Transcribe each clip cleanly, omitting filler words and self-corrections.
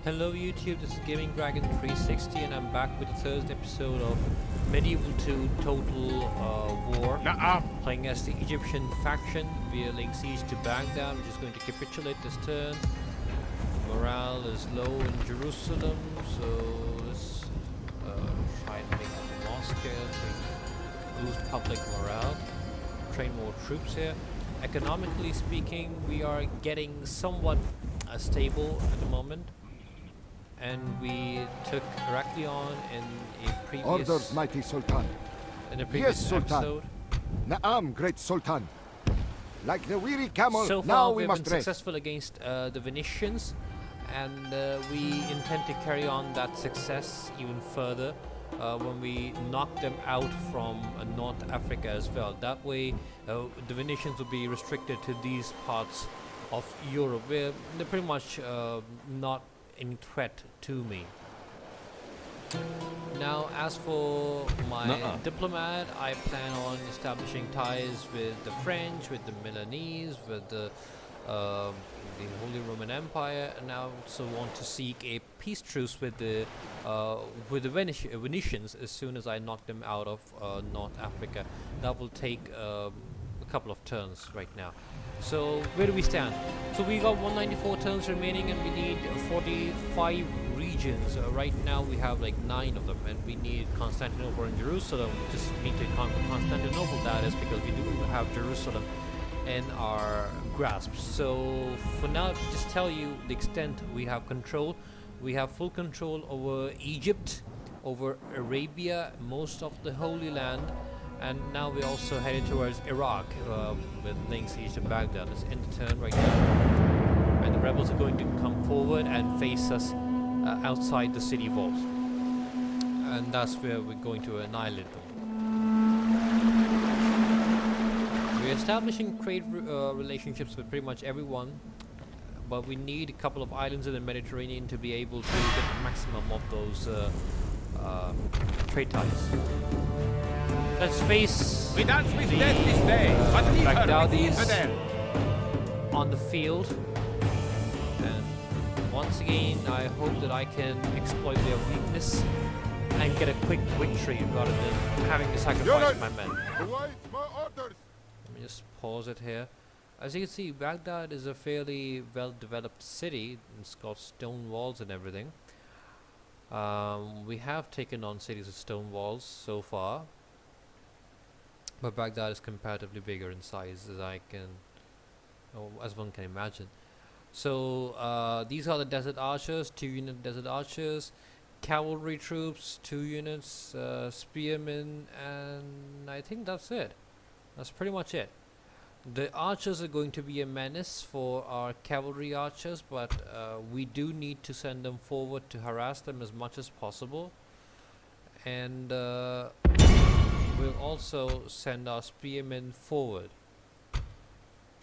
Hello YouTube, this is Gaming Dragon 360 and I'm back with the third episode of Medieval 2 Total War. Playing as the Egyptian faction. We are laying siege to Baghdad. We're just going to capitulate this turn. Morale is low in Jerusalem, so let's try and make a mosque here to boost public morale. Train more troops here. Economically speaking, we are getting somewhat stable at the moment. And we took Heraklion in a previous Orders, mighty Sultan. In a previous Yes, Sultan. episode. Naam, great Sultan. Like the weary camel, So far now we we've must been rest. successful against the Venetians, and we intend to carry on that success even further when we knock them out from North Africa as well. That way the Venetians will be restricted to these parts of Europe where they're pretty much not any threat to me. Now, as for my diplomat, I plan on establishing ties with the French, with the Milanese, with the Holy Roman Empire, and I also want to seek a peace truce with the Venetians as soon as I knock them out of North Africa. That will take a couple of turns right now. So where do we stand? So we got 194 turns remaining and we need 45 regions. Right now we have like 9 of them, and we need Constantinople and Jerusalem. We just need to conquer Constantinople, that is, because we do have Jerusalem in our grasp. So for now, to just tell you the extent we have control. We have full control over Egypt, over Arabia, most of the Holy Land. And now we're also headed towards Iraq with laying siege to Baghdad. Let's end the turn right now. And the rebels are going to come forward and face us outside the city walls. And that's where we're going to annihilate them. We're establishing trade relationships with pretty much everyone. But we need a couple of islands in the Mediterranean to be able to get the maximum of those trade ties. Let's face We dance with death this day, but leave her Baghdadis with the on the field. And once again, I hope that I can exploit their weakness and get a quick victory rather than having to sacrifice my men. Let me just pause it here. As you can see, Baghdad is a fairly well-developed city. It's got stone walls and everything. We have taken on cities with stone walls so far. But Baghdad is comparatively bigger in size, as one can imagine. So these are the desert archers, 2-unit desert archers, cavalry troops, 2 units, spearmen, and I think that's it. That's pretty much it. The archers are going to be a menace for our cavalry archers, but we do need to send them forward to harass them as much as possible. And we'll also send our spearmen forward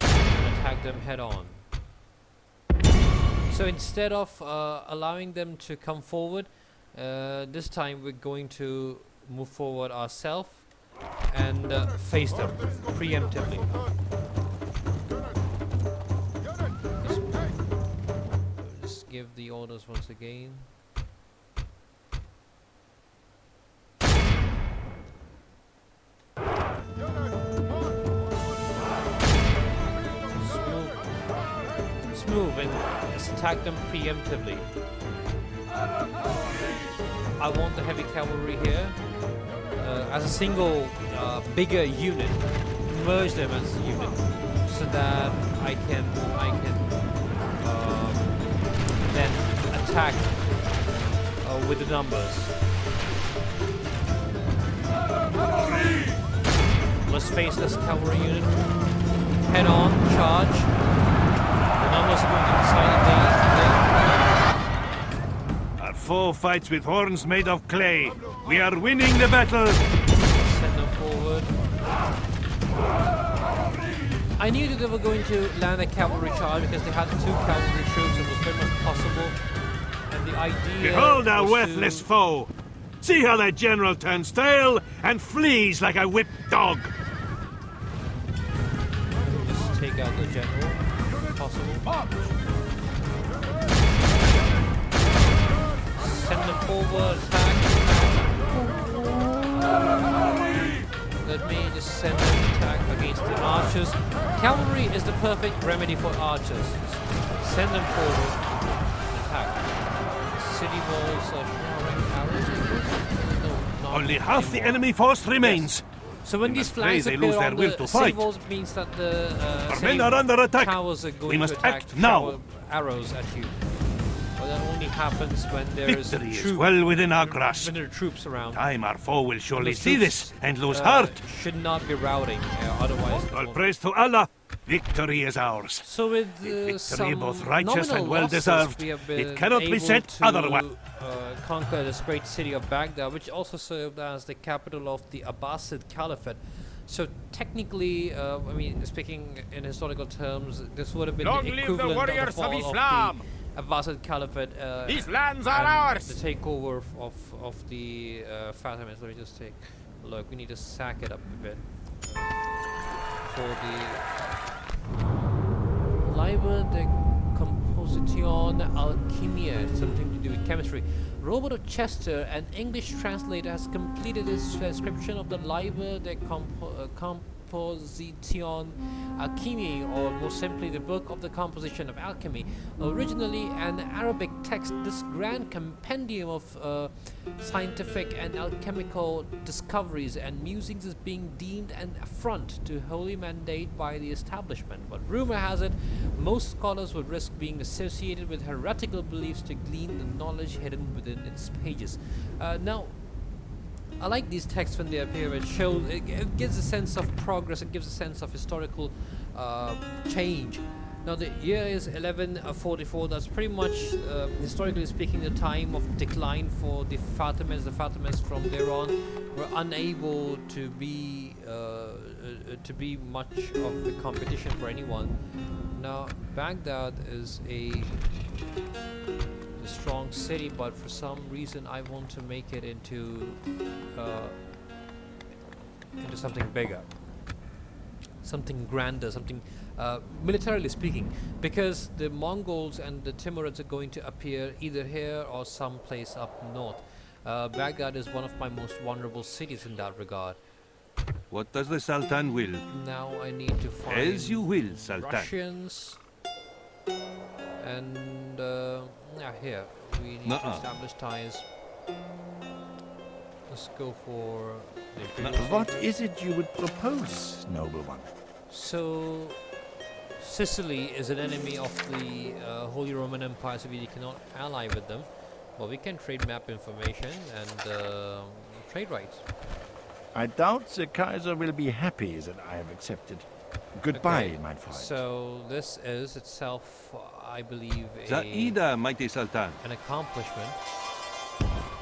and attack them head on. So instead of allowing them to come forward, this time we're going to move forward ourselves and face them preemptively. Just give the orders once again. Move and let's attack them preemptively. I want the heavy cavalry here as a single bigger unit, merge them as a unit, so that I can then attack with the numbers. Let's face this cavalry unit head on, charge. Numbers are going to decide Our foe fights with horns made of clay. We are winning the battle. Send them forward. I knew that they were going to land a cavalry charge because they had 2 cavalry troops. It was very much possible. And the idea. Behold our worthless foe. See how their general turns tail and flees like a whipped dog. Just take out the general. Possible. over attack. Let me just send an attack against the archers. Cavalry is the perfect remedy for archers. Just send them forward and attack. City walls are showering arrows, I guess? No, not Only half the anymore. enemy force remains. So when We these must pray flanks they appear lose their on will the to city fight. walls, it means that the Our city men are under attack. towers are going We must to attack act now. shower arrows at you. But that only happens when there is Victory is troop, well within our grasp. when there are troops around. Time our foe will surely The see troops, this and lose uh, heart. Should not be routing, otherwise. it All won't- praise to Allah. Victory is ours. So with victory some both righteous nominal and well losses, deserved, we have it been cannot be able said to, otherwise. Conquer this great city of Baghdad, which also served as the capital of the Abbasid Caliphate. So technically, I mean, speaking in historical terms, this would have been Long the live the equivalent of the warriors of fall Islam! the Abbasid Caliphate. These lands are and ours! The takeover of the Fatimids. Let me just take a look. We need to sack it up a bit for the Liber de Composition Alchimia, something to do with chemistry. Robert of Chester, an English translator, has completed his transcription of the Liber de Composition Alchimia, or more simply, the book of the composition of alchemy. Originally an Arabic text, this grand compendium of scientific and alchemical discoveries and musings is being deemed an affront to holy mandate by the establishment. But rumor has it, most scholars would risk being associated with heretical beliefs to glean the knowledge hidden within its pages. Now, I like these texts when they appear. It shows, it gives a sense of progress. It gives a sense of historical change. Now the year is 1144. That's pretty much, historically speaking, the time of decline for the Fatimids. The Fatimids from there on were unable to be much of a competition for anyone. Now Baghdad is a strong city, but for some reason I want to make it into something bigger, something grander, something militarily speaking, because the Mongols and the Timurids are going to appear either here or someplace up north. Baghdad is one of my most vulnerable cities in that regard. What does the Sultan will? Now I need to find As you will, Sultan. Russians, and here we need to establish ties. Let's go for the Imperial What City. is it you would propose, noble one? So Sicily is an enemy of the Holy Roman Empire, so we cannot ally with them, but we can trade map information and trade rights. I doubt the Kaiser will be happy that I have accepted. Goodbye, Okay, my friend. so this is itself, I believe, Zaida, mighty Sultan. an accomplishment.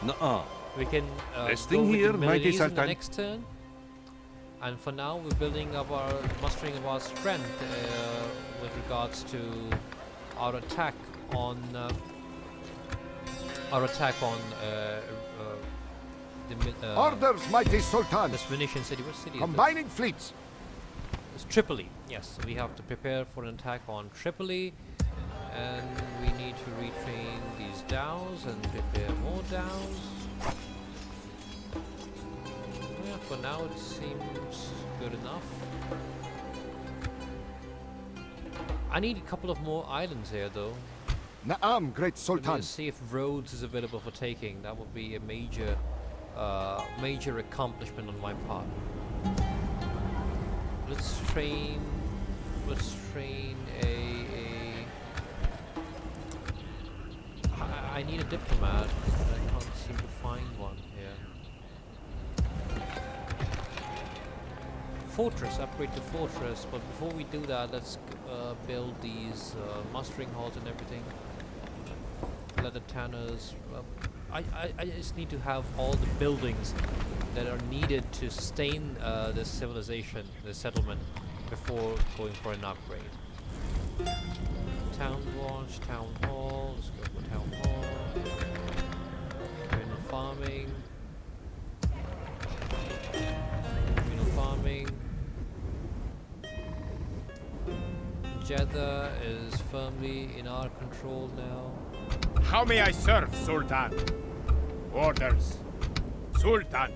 Nuh-uh. We can Resting go with here, the mighty Milanese in the Sultan. next turn. And for now, we're building up our mustering of our strength with regards to our attack on Orders, mighty Sultan. this Venetian city. What city is Combining fleets. this? It's Tripoli. Yes, so we have to prepare for an attack on Tripoli, and we need to retrain these dhows and prepare more dhows. Yeah, for now it seems good enough. I need a couple of more islands here, though. Naam, great Let me Sultan. just see if Rhodes is available for taking. That would be a major accomplishment on my part. Let's train I need a diplomat, but I can't seem to find one here. Fortress, upgrade to fortress, but before we do that, let's build these mustering halls and everything. Leather tanners. I just need to have all the buildings that are needed to sustain this civilization, this settlement, before going for an upgrade. Town watch, town hall. Let's go for town hall. Communal farming. Communal farming. Jeddah is firmly in our control now. How may I serve, Sultan? Orders. Sultan.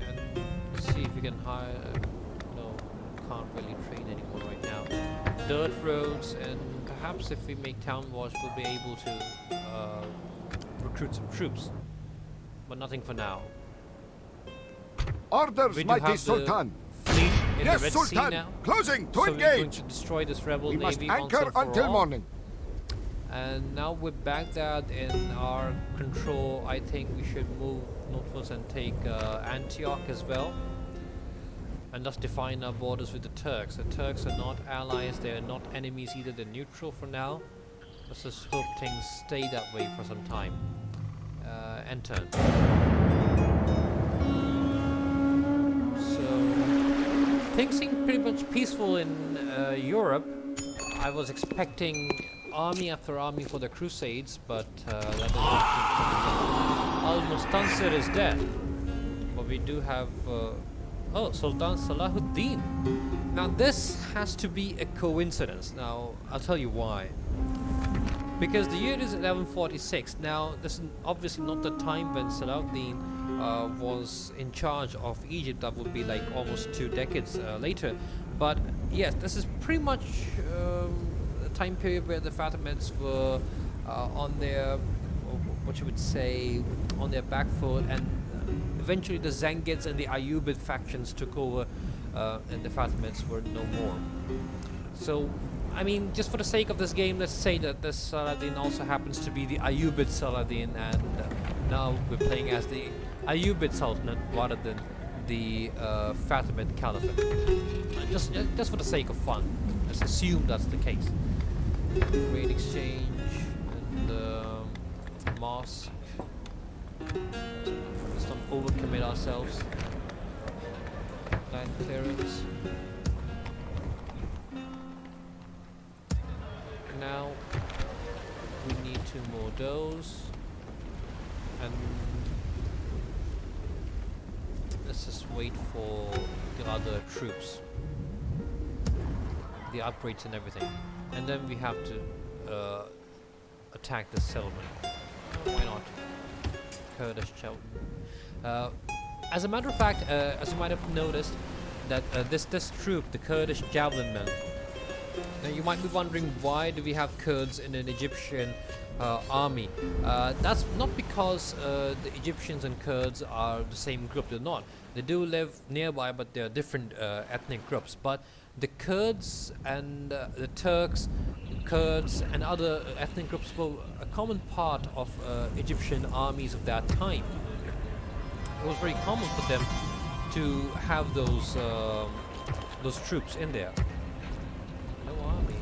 And let's see if we can hire. No, can't really train anyone right now. Dirt roads, and perhaps if we make town wars, we'll be able to recruit some troops. But nothing for now. Orders, We do mighty have the Sultan. fleet in Yes, the Red Sea Sultan. now. Closing to So we're going engage. to destroy this rebel We must navy once anchor and for until all. morning. And now with Baghdad in our control, I think we should move northwards and take Antioch as well. And thus define our borders with the Turks. The Turks are not allies, they are not enemies either, they're neutral for now. Let's just hope things stay that way for some time. End turn. So, things seem pretty much peaceful in Europe. I was expecting army after army for the Crusades, but that doesn't Al-Mustansir is dead. But we do have oh, Sultan Salahuddin. Now this has to be a coincidence. Now I'll tell you why. Because the year is 1146. Now this is obviously not the time when Salahuddin was in charge of Egypt. That would be like almost 2 decades later. But yes, this is pretty much a time period where the Fatimids were on their, what you would say, on their back foot, and eventually the Zengids and the Ayyubid factions took over, and the Fatimids were no more. So, I mean, just for the sake of this game, let's say that this Saladin also happens to be the Ayyubid Saladin, and now we're playing as the Ayyubid Sultanate rather than the Fatimid Caliphate. And just for the sake of fun, let's assume that's the case. Trade exchange and Mosque. Let's not overcommit ourselves. Land clearance. Now we need 2 more those, and let's just wait for the other troops, the upgrades and everything, and then we have to attack the settlement. Why not? Kurdish Chelten. As a matter of fact, as you might have noticed, that this troop, the Kurdish Javelin Men. Now you might be wondering, why do we have Kurds in an Egyptian army? That's not because the Egyptians and Kurds are the same group. They're not. They do live nearby, but they're different ethnic groups. But the Kurds and the Turks, Kurds and other ethnic groups were a common part of Egyptian armies of that time. It was very common for them to have those troops in there. No army.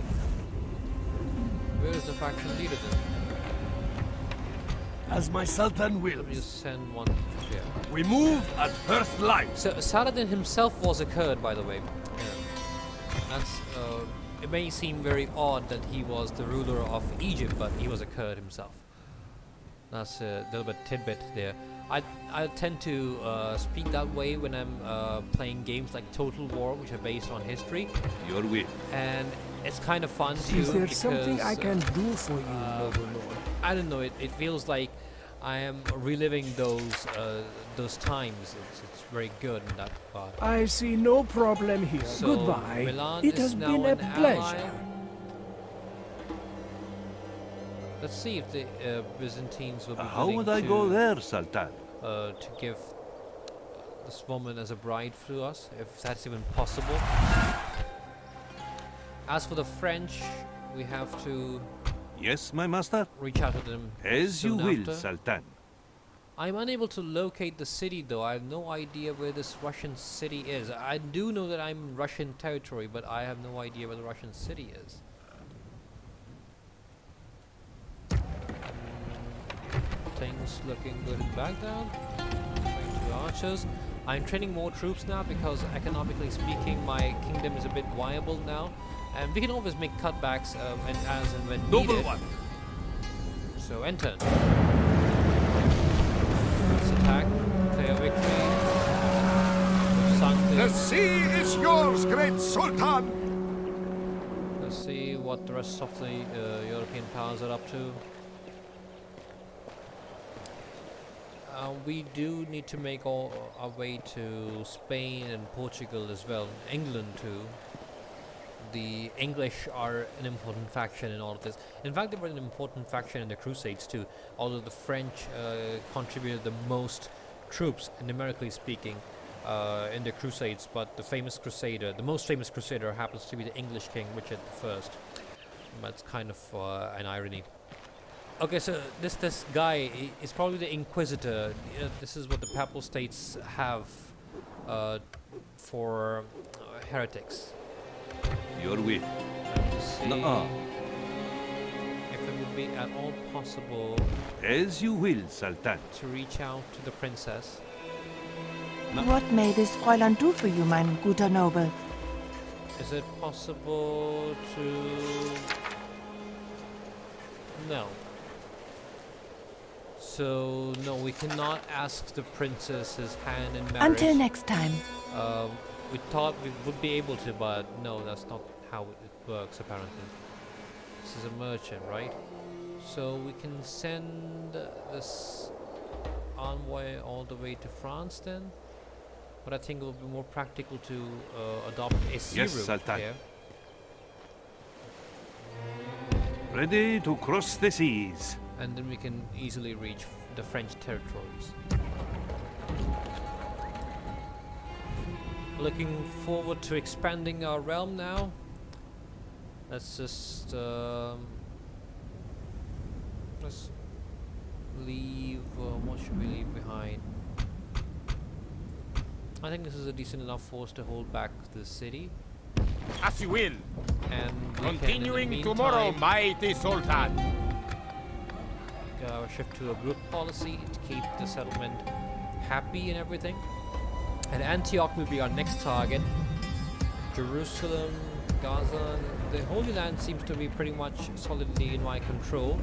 Where is the faction leader then? As my Sultan Let me wills. just send one here. We move at first light. So Saladin himself was a Kurd, by the way. That's it may seem very odd that he was the ruler of Egypt, but he was a Kurd himself. That's a little bit tidbit there. I tend to speak that way when I'm playing games like Total War, which are based on history, Your will. and it's kind of fun too. Is there because, something I can do for you, noble lord? I don't know. It feels like I am reliving those times. It's very good in that part. I see no problem here. So Goodbye. Milan It is has now been a an ally. pleasure. Let's see if the Byzantines will be How willing would I go to, there, Sultan? to give this woman as a bride to us, if that's even possible. As for the French, we have to Yes, my master? reach out to them As you soon will, after. Sultan. I'm unable to locate the city though. I have no idea where this Russian city is. I do know that I'm in Russian territory, but I have no idea where the Russian city is. Things looking good in Baghdad. Training 2 archers. I'm training more troops now because economically speaking my kingdom is a bit viable now. And we can always make cutbacks and as and when Noble needed. one. So end turn. Let's attack. Clear victory. We've sunk The the... sea is yours, great Sultan! Let's see what the rest of the European powers are up to. We do need to make all our way to Spain and Portugal as well, England too. The English are an important faction in all of this. In fact, they were an important faction in the Crusades too, although the French contributed the most troops, numerically speaking, in the Crusades, but the most famous crusader happens to be the English king, Richard I. That's kind of an irony. Okay, so this guy is probably the Inquisitor. This is what the Papal States have for heretics. Your will. To see Nuh-uh. if it would be at all possible As you will, Sultan. to reach out to the princess. What may this Fräulein do for you, mein guter Noble? Is it possible to... No. So, no, we cannot ask the princess's hand in marriage. Until next time. We thought we would be able to, but no, that's not how it works, apparently. This is a merchant, right? So we can send this envoy all the way to France then? But I think it will be more practical to adopt a sea Yes, route Sultan. here. Ready to cross the seas. And then we can easily reach the French territories. Looking forward to expanding our realm now. Let's just let's leave. What should we leave behind? I think this is a decent enough force to hold back the city. As you will. And we Continuing can, in the tomorrow, meantime, mighty Sultan. shift to a group policy to keep the settlement happy and everything. And Antioch will be our next target. Jerusalem, Gaza, the Holy Land seems to be pretty much solidly in my control.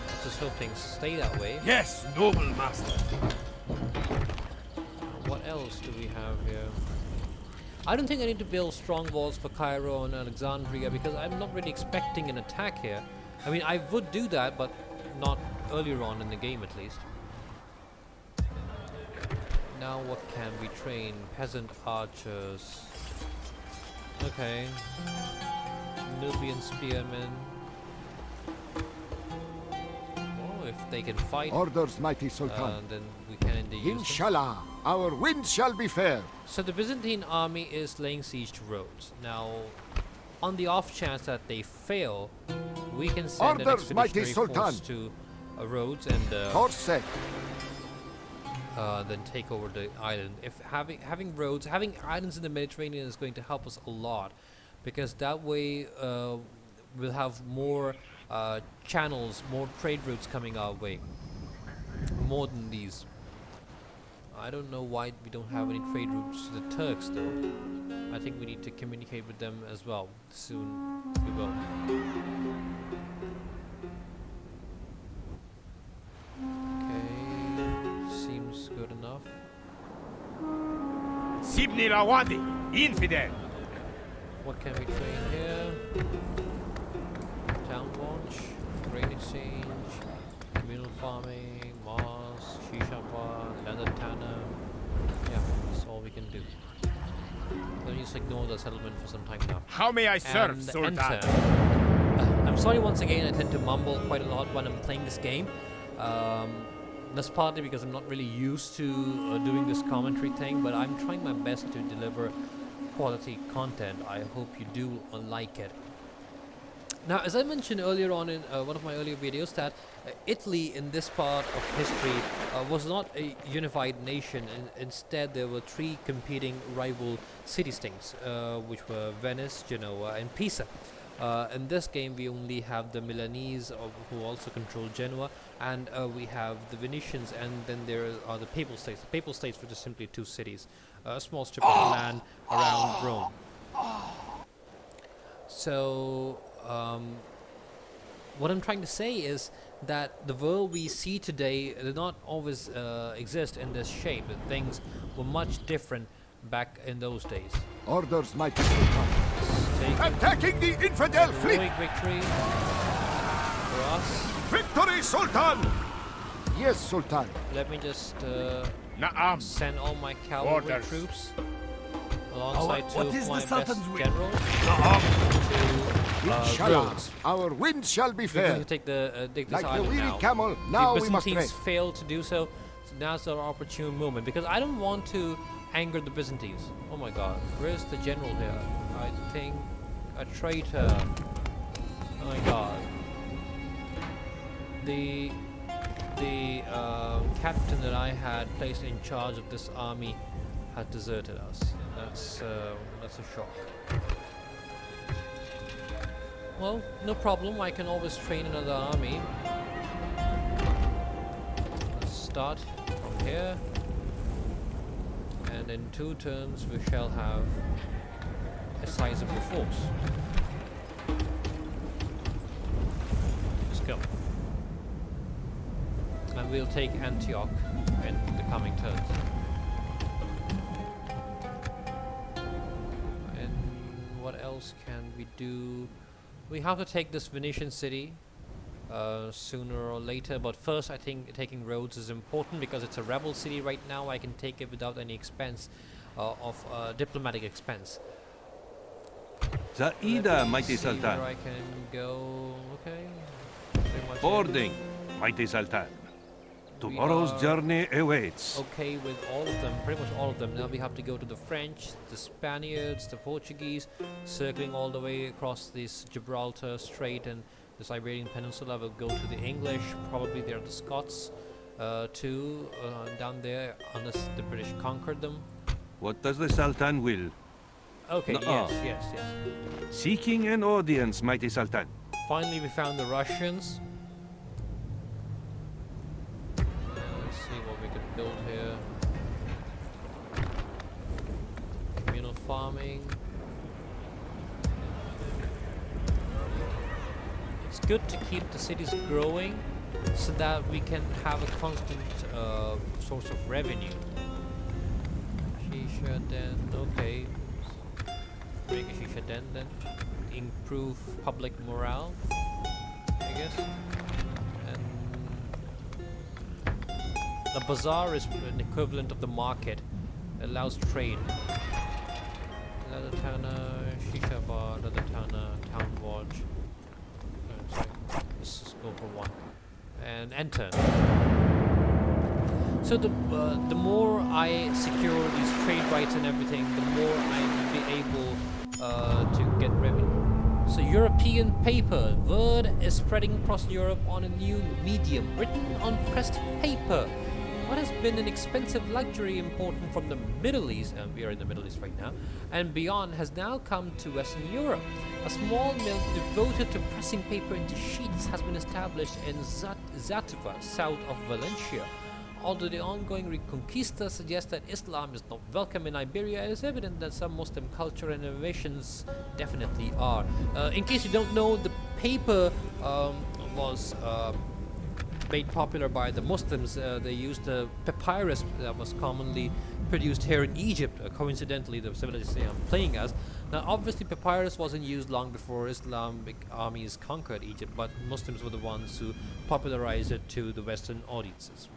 Let's just hope things stay that way. Yes, noble master. What else do we have here? I don't think I need to build strong walls for Cairo and Alexandria because I'm not really expecting an attack here. I mean, I would do that, but not earlier on in the game at least. Now what can we train? Peasant archers. Okay. Nubian spearmen. Oh, if they can fight, Orders, mighty Sultan. then we can indeed use them. Inshallah, our wind shall be fair. So the Byzantine army is laying siege to Rhodes. Now, on the off chance that they fail, we can send an Orders, mighty expeditionary force Sultan. to Rhodes and Horse set. then take over the island. If having islands in the Mediterranean is going to help us a lot, because that way we'll have more channels, more trade routes coming our way. More than these. I don't know why we don't have any trade routes to the Turks though. I think we need to communicate with them as well. Soon we will. Okay, seems good enough. Sibni Rawadi, infidel. What can we train here? Town launch, grain exchange, communal farming, Mars, Shisha bar, leather tanner. Yeah, that's all we can do. Let me just ignore the settlement for some time now. How may I serve, And Sultan? enter. I'm sorry once again, I tend to mumble quite a lot when I'm playing this game. That's partly because I'm not really used to doing this commentary thing, but I'm trying my best to deliver quality content. I hope you do like it. Now, as I mentioned earlier on in one of my earlier videos, that Italy in this part of history was not a unified nation. Instead, there were three competing rival city-states, which were Venice, Genoa, and Pisa. In this game, we only have the Milanese, who also control Genoa, and we have the Venetians, and then there are the Papal States. The Papal States were just simply two cities, a small strip of land around Rome. So, what I'm trying to say is that the world we see today did not always exist in this shape. Things were much different back in those days. Orders, mighty Sultan. Take Attacking the infidel fleet. heroic victory for us. Victory, Sultan! Yes, Sultan. let me just Na'am. send all my cavalry Orders. troops alongside what two is of my the best Sultan's will? generals to Inshallah, Rhodes. our wind shall be We're going fair. to take this Like the island weary now. camel, now the we must Byzantines rest. failed to do so, so now's our opportune moment because I don't want to anger the Byzantines. Oh my God, where's the general here? I think a traitor. Oh my God. The captain that I had placed in charge of this army had deserted us. That's a shock. Well, no problem. I can always train another army. Let's start from here, and in 2 turns we shall have a sizable force. Let's go. And we'll take Antioch in the coming turns. And what else can we do? We have to take this Venetian city sooner or later, but first I think taking Rhodes is important because it's a rebel city right now. I can take it without any expense of diplomatic expense. Zaida, mighty See where Sultan. I can go. Okay. Pretty much Boarding, mighty Sultan. Tomorrow's are- journey awaits. okay with all of them, pretty much all of them. Now we have to go to the French, the Spaniards, the Portuguese, circling all the way across this Gibraltar Strait and this Iberian Peninsula. We'll go to the English, probably they're the Scots too, down there, unless the British conquered them. What does the Sultan will? Okay, Nuh-uh. yes. Seeking an audience, mighty Sultan. Finally we found the Russians. Let's see what we can build here. Communal farming. It's good to keep the cities growing so that we can have a constant source of revenue. Shisha den, okay. Make a shisha den then. Improve public morale, I guess. And the bazaar is an equivalent of the market. It allows trade. Ladatana, Shisha Bar, Ladatana, Town Watch. Sorry, let's just go for 1. And enter. So the more I secure these trade rights and everything, the more I will be able to get revenue. So European paper, word is spreading across Europe on a new medium, written on pressed paper. What has been an expensive luxury imported from the Middle East, and we are in the Middle East right now, and beyond has now come to Western Europe. A small mill devoted to pressing paper into sheets has been established in Zatva, south of Valencia. Although the ongoing Reconquista suggests that Islam is not welcome in Iberia, it is evident that some Muslim culture and innovations definitely are. In case you don't know, the paper was made popular by the Muslims. They used the papyrus that was commonly produced here in Egypt, coincidentally the civilization I'm playing as. Now obviously papyrus wasn't used long before Islamic armies conquered Egypt, but Muslims were the ones who popularized it to the Western audiences.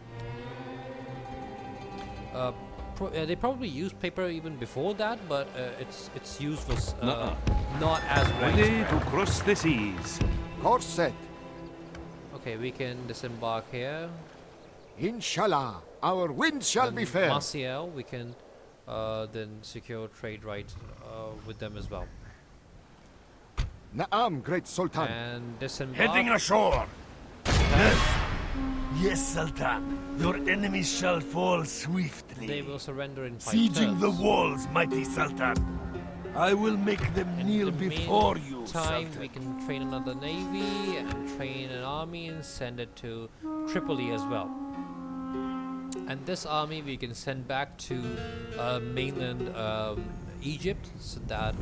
They probably used paper even before that, but its use was not as Ready widespread. to cross the seas. Course set. Okay, we can disembark here. Inshallah, our wind shall be fair. Marcial, we can then secure trade rights with them as well. Na'am, great Sultan. And disembark. Heading ashore. Yes, Sultan. Your enemies shall fall swiftly. They will surrender in 5 Sieging turns. the walls, mighty Sultan. I will make them kneel In the before you, meantime, Sultan. we can train another navy and train an army and send it to Tripoli as well. And this army we can send back to mainland Egypt so that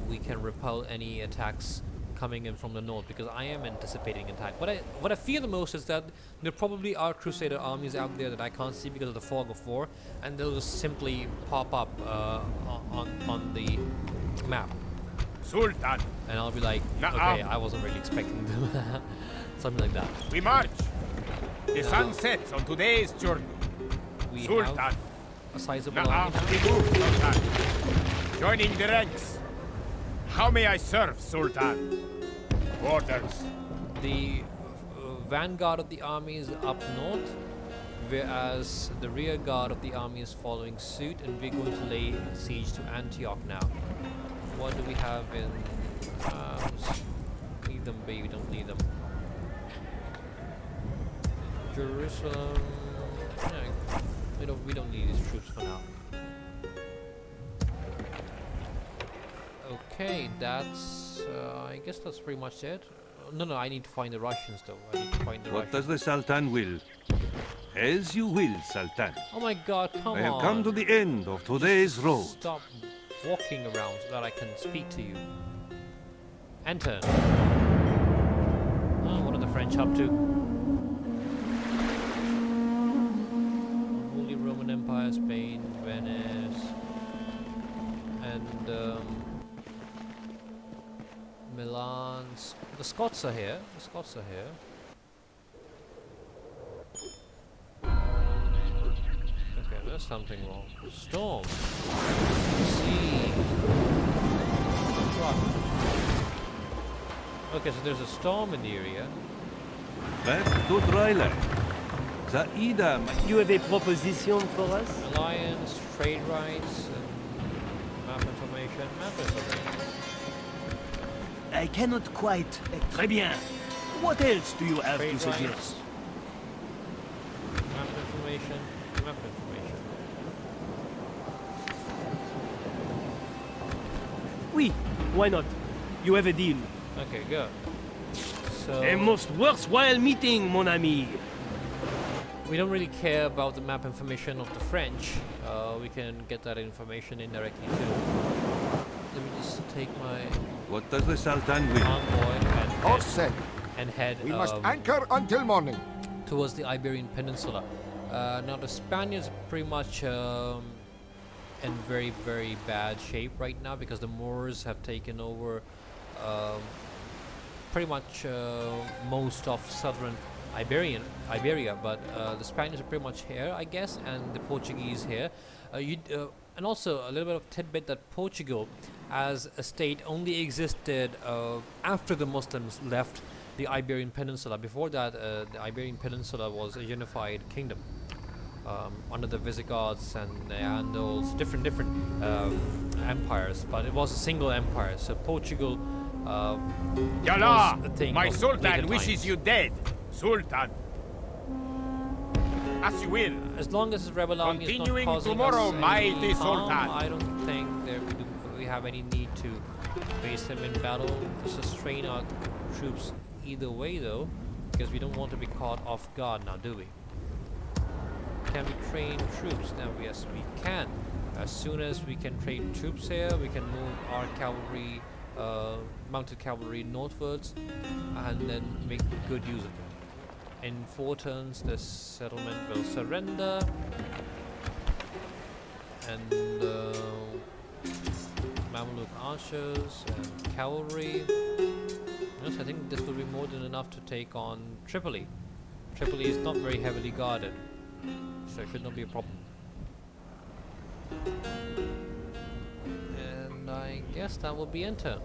we can repel any attacks coming in from the north, because I am anticipating attack. What I fear the most is that there probably are Crusader armies out there that I can't see because of the fog of war, and they'll just simply pop up on the map, Sultan, and I'll be like, Nuh-uh. okay, I wasn't really expecting them. Something like that. we march. The sun sets on today's journey. We Sultan. have a sizable Na'am, army now. the move, Sultan. Joining the ranks. How may I serve, Sultan? Orders. The vanguard of the army is up north, whereas the rear guard of the army is following suit, and we're going to lay siege to Antioch now. What do we have in leave them be, we don't need them. Jerusalem, yeah, we don't need these troops for now. Okay, that's I guess that's pretty much it. No, I need to find the Russians though. I need to find the What Russians. does the Sultan will? As you will, Sultan. Oh my god, come I on. have come to the end of today's road. Stop walking around so that I can speak to you. Enter. Oh, what are the French up to? Holy Roman Empire, Spain, Venice, and Milan. The Scots are here. The Scots are here. Okay, there's something wrong. Storm. Sea. Rock. Okay, so there's a storm in the area. Back to dry land. Zaida, You have a proposition for us? Alliance, trade rights, and map information. Map information. I cannot quite. Très bien. What else do you have Trade to suggest? rights. Map information. Map information. Oui, why not? You have a deal. Okay, good. So A most worthwhile meeting, mon ami. we don't really care about the map information of the French. We can get that information indirectly too. Let me just take my what does the Sultan will? envoy All set. and head We must anchor until morning. towards the Iberian Peninsula. Now the Spaniards are pretty much in very, very bad shape right now because the Moors have taken over pretty much most of southern Iberia, but the Spaniards are pretty much here, I guess, and the Portuguese here. And also a little bit of tidbit that Portugal as a state only existed after the Muslims left the Iberian Peninsula. Before that, the Iberian Peninsula was a unified kingdom under the Visigoths and the Andals, different empires, but it was a single empire. So Portugal was a Yalla! thing My of Sultan later wishes times. you dead, Sultan. As you will. As long as the rebel army is not Continuing causing tomorrow, us any mighty harm, Sultan. I don't think we have any need to face them in battle. Just train our troops either way, though, because we don't want to be caught off guard now, do we? Can we train troops? Now, yes, we can. As soon as we can train troops here, we can move our cavalry, mounted cavalry northwards, and then make good use of it. In 4 turns, the settlement will surrender, and Mamluk archers and cavalry. Yes, I think this will be more than enough to take on Tripoli. Tripoli is not very heavily guarded, so it should not be a problem. And I guess that will be in turn.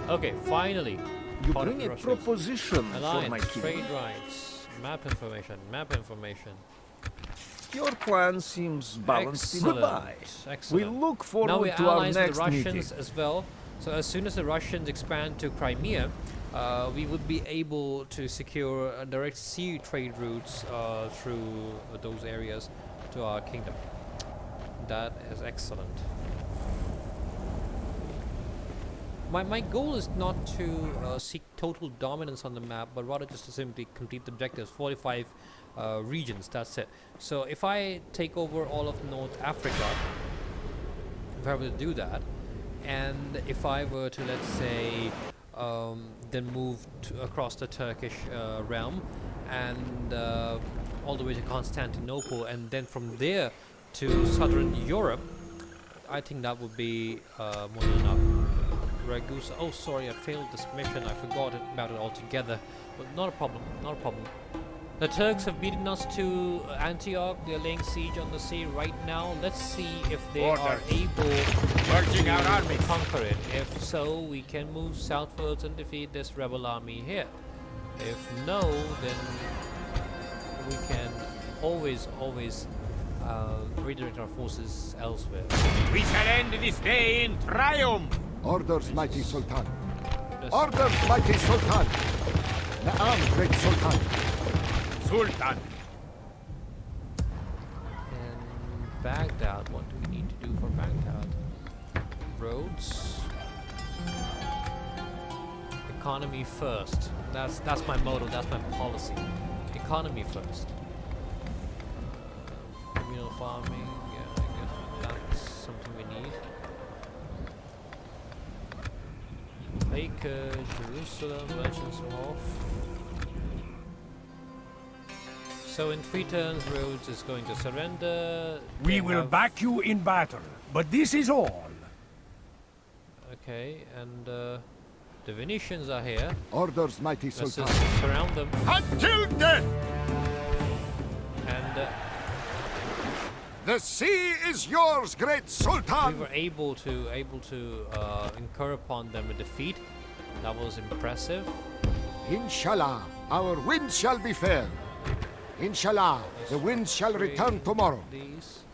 Okay, finally. You part of bring a Russia's proposition for my alliance, king. trade rights, map information. Your plan seems balanced in a buy. We Excellent. look Now forward we're to our allies with next the Russians meeting. as well. So as soon as the Russians expand to Crimea, we would be able to secure direct sea trade routes through those areas to our kingdom. That is excellent. My goal is not to seek total dominance on the map, but rather just to simply complete the objectives. 45 regions, that's it. So if I take over all of North Africa, if I were to do that, and if I were to, let's say, then move across the Turkish realm and all the way to Constantinople, and then from there to southern Europe, I think that would be more than enough. Ragusa. Oh, sorry, I failed this mission. I forgot about it altogether. But not a problem. Not a problem. The Turks have beaten us to Antioch. They're laying siege on the sea right now. Let's see if they are able Merging to our armies. conquer it. If so, we can move southwards and defeat this rebel army here. If no, then we can always redirect our forces elsewhere. We shall end this day in triumph! Orders, mighty Sultan. Yes. Orders, mighty Sultan. Na'am, great Sultan. Sultan! And Baghdad, what do we need to do for Baghdad? Roads. Economy first. That's my motto, that's my policy. Economy first. Communal farming, yeah, I guess that's something we need. Baker, Jerusalem, Merchants Wharf. So in 3 turns, Rhodes is going to surrender. We They will have- back you in battle, but this is all. Okay, and the Venetians are here. Orders, mighty Let's Sultan. just surround them. Until death! And The sea is yours, great we Sultan. were able to incur upon them a defeat. That was impressive. Inshallah, our winds shall be fair. Inshallah, the winds shall return tomorrow. These.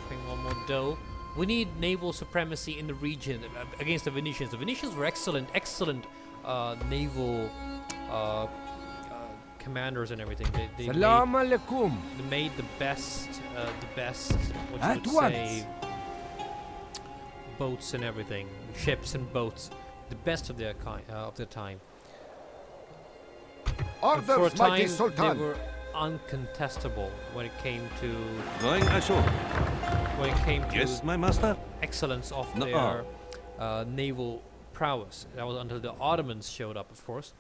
Bring one more dough. We need naval supremacy in the region against the Venetians. The Venetians were excellent naval commanders and everything. They Salam alaikum. made the best, what you At would once. say, boats and everything, ships and boats, the best of their kind, of their time. And for a Orders, mighty time, they Sultan. were uncontestable when it came to Going ashore. Yes, my master. excellence of No. their naval prowess. That was until the Ottomans showed up, of course.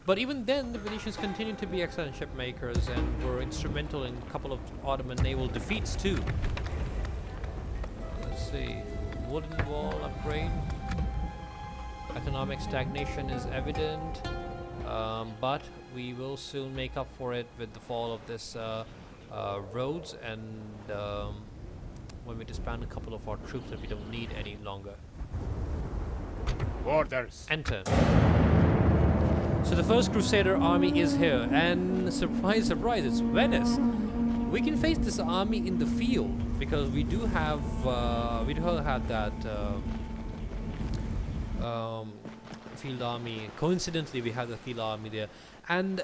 But even then, the Venetians continued to be excellent ship makers and were instrumental in a couple of Ottoman naval defeats too. Let's see, wooden wall upgrade. Economic stagnation is evident, but we will soon make up for it with the fall of this roads and when we disband a couple of our troops that we don't need any longer. Orders. Enter. So the first Crusader army is here, and surprise, surprise, it's Venice. We can face this army in the field because we do have that field army. Coincidentally, we have the field army there, and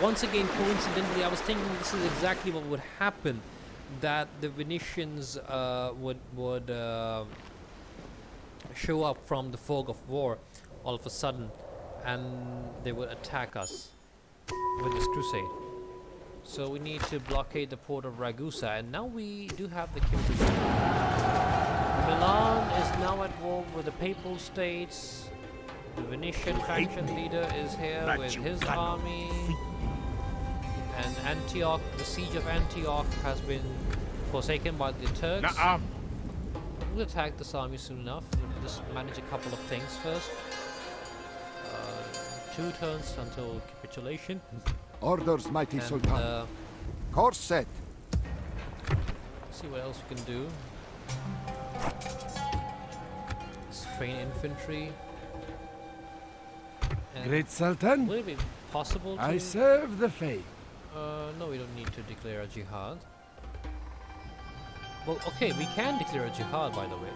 once again, coincidentally, I was thinking this is exactly what would happen. That the Venetians would show up from the fog of war all of a sudden, and they would attack us with this crusade. So we need to blockade the port of Ragusa, and now we do have the capability. Milan is now at war with the Papal States. The Venetian faction leader is here with his army. And Antioch, the siege of Antioch has been forsaken by the Turks. Na'am. We'll attack this army soon enough. We'll just manage a couple of things first. 2 turns until capitulation. Orders, mighty And Sultan. Course set. see what else we can do. Train infantry. And Great Sultan, will it be possible to... I serve the faith. no, we don't need to declare a jihad. Well, okay, we can declare a jihad, by the way.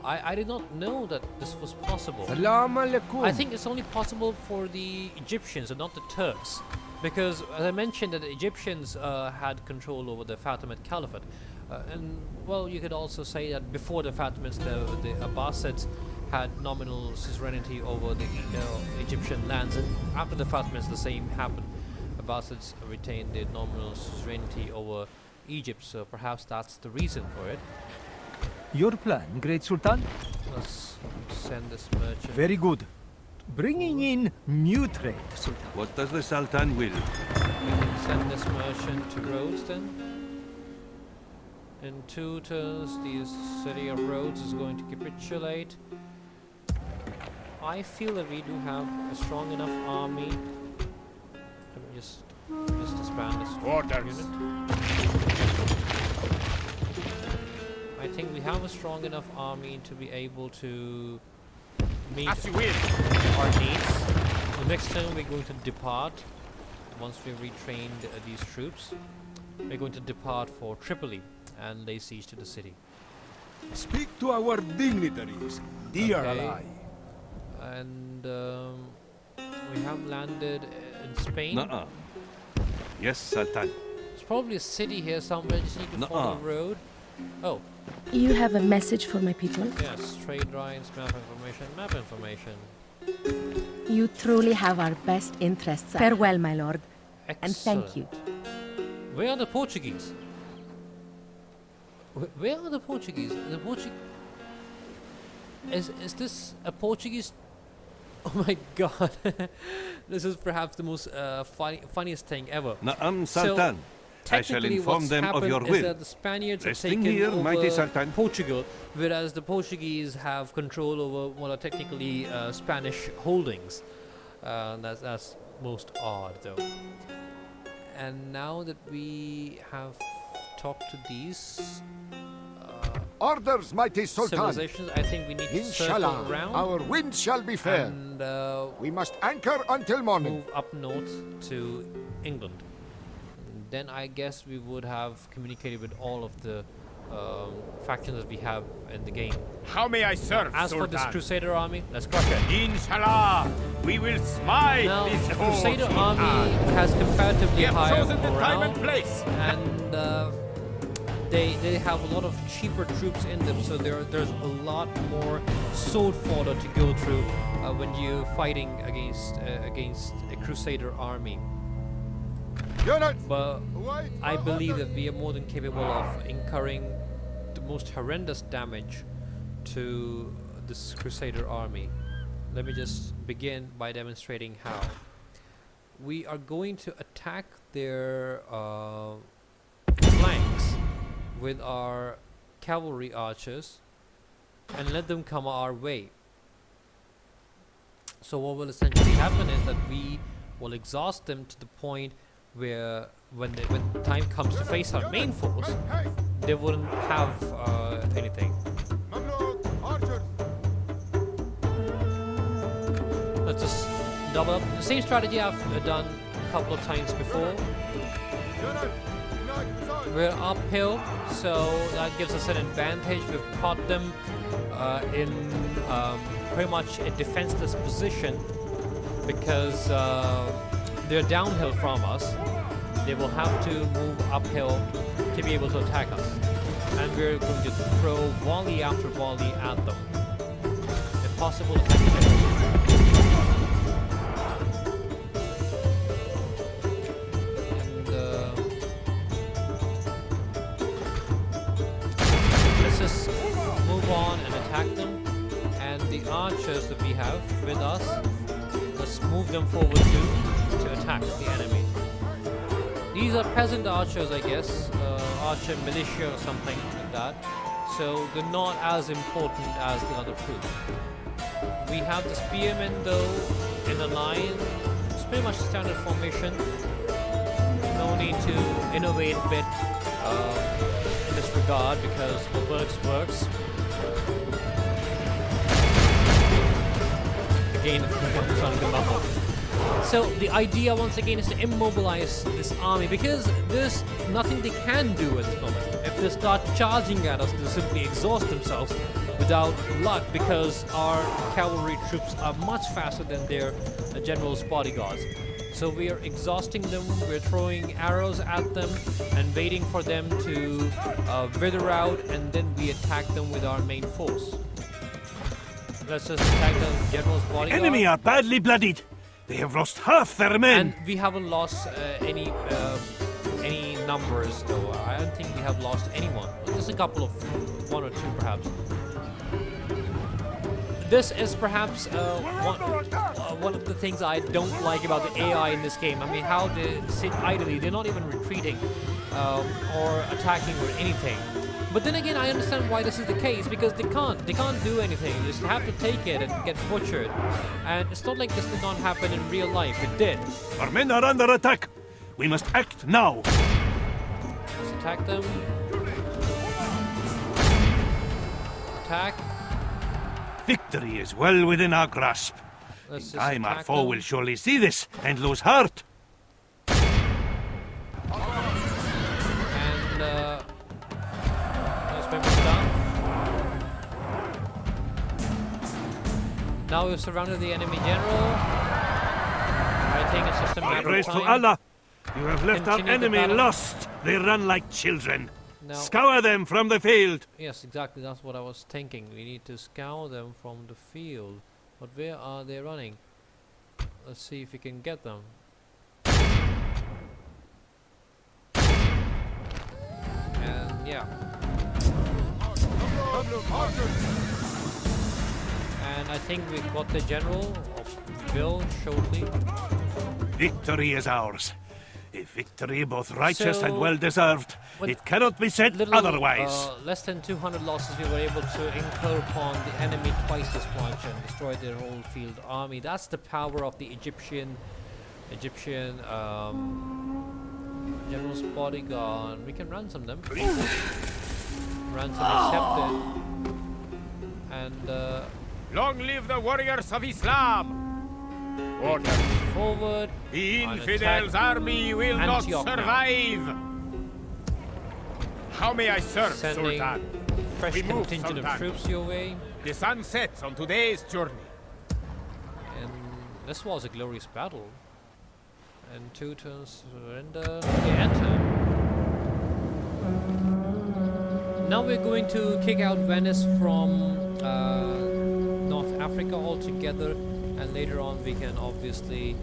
I did not know that this was possible. Salam alaikum. I think it's only possible for the Egyptians and not the Turks. Because, as I mentioned, that the Egyptians had control over the Fatimid Caliphate. And, well, you could also say that before the Fatimids, the Abbasids had nominal suzerainty over the Egyptian lands. And after the Fatimids, the same happened. Abbasids retained their nominal suzerainty over Egypt, so perhaps that's the reason for it. Your plan, Great Sultan? Let's send this merchant. Very good. Bringing in new trade, Sultan. What does the Sultan will? We can send this merchant to Rhodes then. In 2 turns, the city of Rhodes is going to capitulate. I feel that we do have a strong enough army. Let me just expand this Orders. unit. I think we have a strong enough army to be able to meet As you will. our needs. The next time we're going to depart, once we've retrained these troops, we're going to depart for Tripoli and lay siege to the city. Speak to our dignitaries, dear Okay. ally. And we have landed in Spain. Nuh-uh. Yes, Sultan. There's probably a city here somewhere. Just need to follow the road. Oh, You have a message for my people? yes. Trade lines, map information, map information. You truly have our best interests. Farewell, my lord. And thank you. Excellent. Where are the Portuguese? Where are the Portuguese? The Portuguese. Is this a Portuguese? Oh my God! This is perhaps the most funniest thing ever. Na'am, So, Sultan. I shall technically inform what's them of happened your is will. that the Spaniards have Resting taken here, mighty over Sultan. Portugal, whereas the Portuguese have control over what are technically Spanish holdings. That's most odd, though. And now that we have talked to these Orders, mighty Sultan. civilizations, I think we need to circle Inshallah, around our wind shall be fair. and We must anchor until morning. move up north to England. Then I guess we would have communicated with all of the factions that we have in the game. How may I serve, As for this Sultan? Crusader army, let's crush it. Inshallah, we will smite Now, this the whole Crusader Sultan. army has comparatively We have higher chosen the time and morale, place. and they have a lot of cheaper troops in them, so there's a lot more sword fodder to go through when you're fighting against a Crusader army. Unit, But wait I for believe orders. that we are more than capable of incurring the most horrendous damage to this Crusader army. Let me just begin by demonstrating how. We are going to attack their flanks with our cavalry archers and let them come our way. So what will essentially happen is that we will exhaust them to the point where when time comes to face our main force, they wouldn't have anything. Mamluk, archers. Let's just double up. The same strategy I've done a couple of times before. Unit, unite, side. We're uphill, so that gives us an advantage. We've caught them in pretty much a defenseless position because they're downhill from us. They will have to move uphill to be able to attack us. And we're going to throw volley after volley at them. If possible, attack them. Let's just move on and attack them. And the archers that we have with us, let's move them forward to attack the enemy. These are peasant archers, I guess, archer militia or something like that. So they're not as important as the other troops. We have the spearmen though in a line. It's pretty much standard formation. No need to innovate a bit in this regard because what works. Again, it's on the mouth. So the idea once again is to immobilize this army because there's nothing they can do at this moment. If they start charging at us, they'll simply exhaust themselves without luck because our cavalry troops are much faster than their general's bodyguards. So we are exhausting them, we're throwing arrows at them and waiting for them to wither out, and then we attack them with our main force. Let's just attack the general's bodyguard. Enemy are badly bloodied. They have lost half their men. And we haven't lost any numbers though. I don't think we have lost anyone. Just a couple of one or two perhaps. This is perhaps one of the things I don't like about the AI in this game. I mean, how they sit idly. They're not even retreating or attacking or anything. But then again, I understand why this is the case, because they can't do anything. You just have to take it and get butchered. And it's not like this did not happen in real life. It did. Our men are under attack. We must act now. Let's attack them. Attack. Victory is well within our grasp. Let's In just time, our attack foe them. will surely see this and lose heart. And that's weapons done. Now we've surrounded the enemy general. I think it's just a matter of Praise to time. Allah. You have left our Continue the enemy battle. lost. They run like children. Now, Scour them from the field. yes, exactly. That's what I was thinking. We need to scour them from the field. But where are they running? Let's see if we can get them. And yeah. And I think we got the general of Bill shortly. Victory is ours. A victory both righteous and So, well-deserved. with It cannot be said Little, otherwise. less than 200 losses, we were able to incur upon the enemy twice as much and destroy their whole field army. That's the power of the Egyptian general's bodyguard. We can ransom them. Ransom accepted. And Long live the warriors of Islam! Orders. forward. The on infidels' attack. army will not Antioch now. survive! How may I serve, Sending Sultan? fresh We move, contingent of Sultan. troops your way. The sun sets on today's journey. And this was a glorious battle. And 2 turns surrender. Okay, enter. Now we're going to kick out Venice from North Africa altogether, and later on we can obviously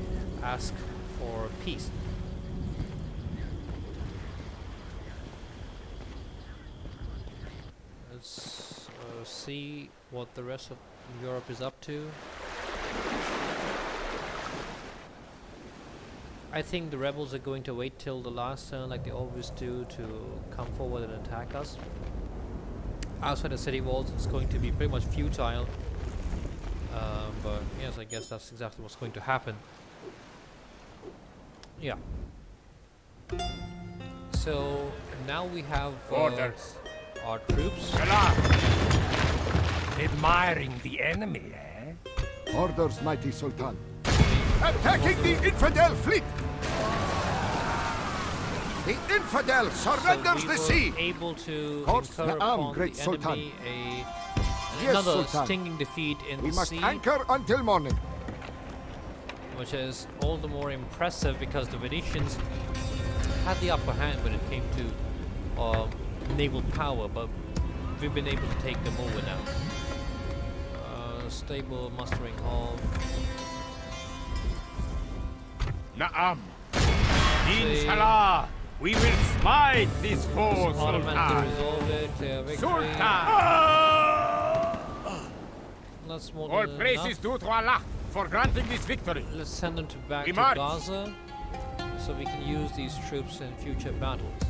ask for peace. Let's see what the rest of Europe is up to. I think the rebels are going to wait till the last turn like they always do to come forward and attack us. Outside the city walls it's going to be pretty much futile. But yes, I guess that's exactly what's going to happen. Yeah. So now we have Orders. our troops. Salah! Admiring the enemy, eh? Orders, mighty Sultan. Attacking the infidel fleet! The infidel surrenders so the we sea! were able to Course incur Naam, upon great the Sultan. enemy Yes, another Sultan. stinging defeat in We the must sea, anchor until morning. which is all the more impressive because the Venetians had the upper hand when it came to naval power, but we've been able to take them over now. Stable mustering hall. Naam. Inshallah, we will smite this foe, Automatically Sultan. resolve it. Victory. Sultan! That's more All than praise enough. is due to Allah for granting this victory. Let's send them back We to march. Gaza so we can use these troops in future battles.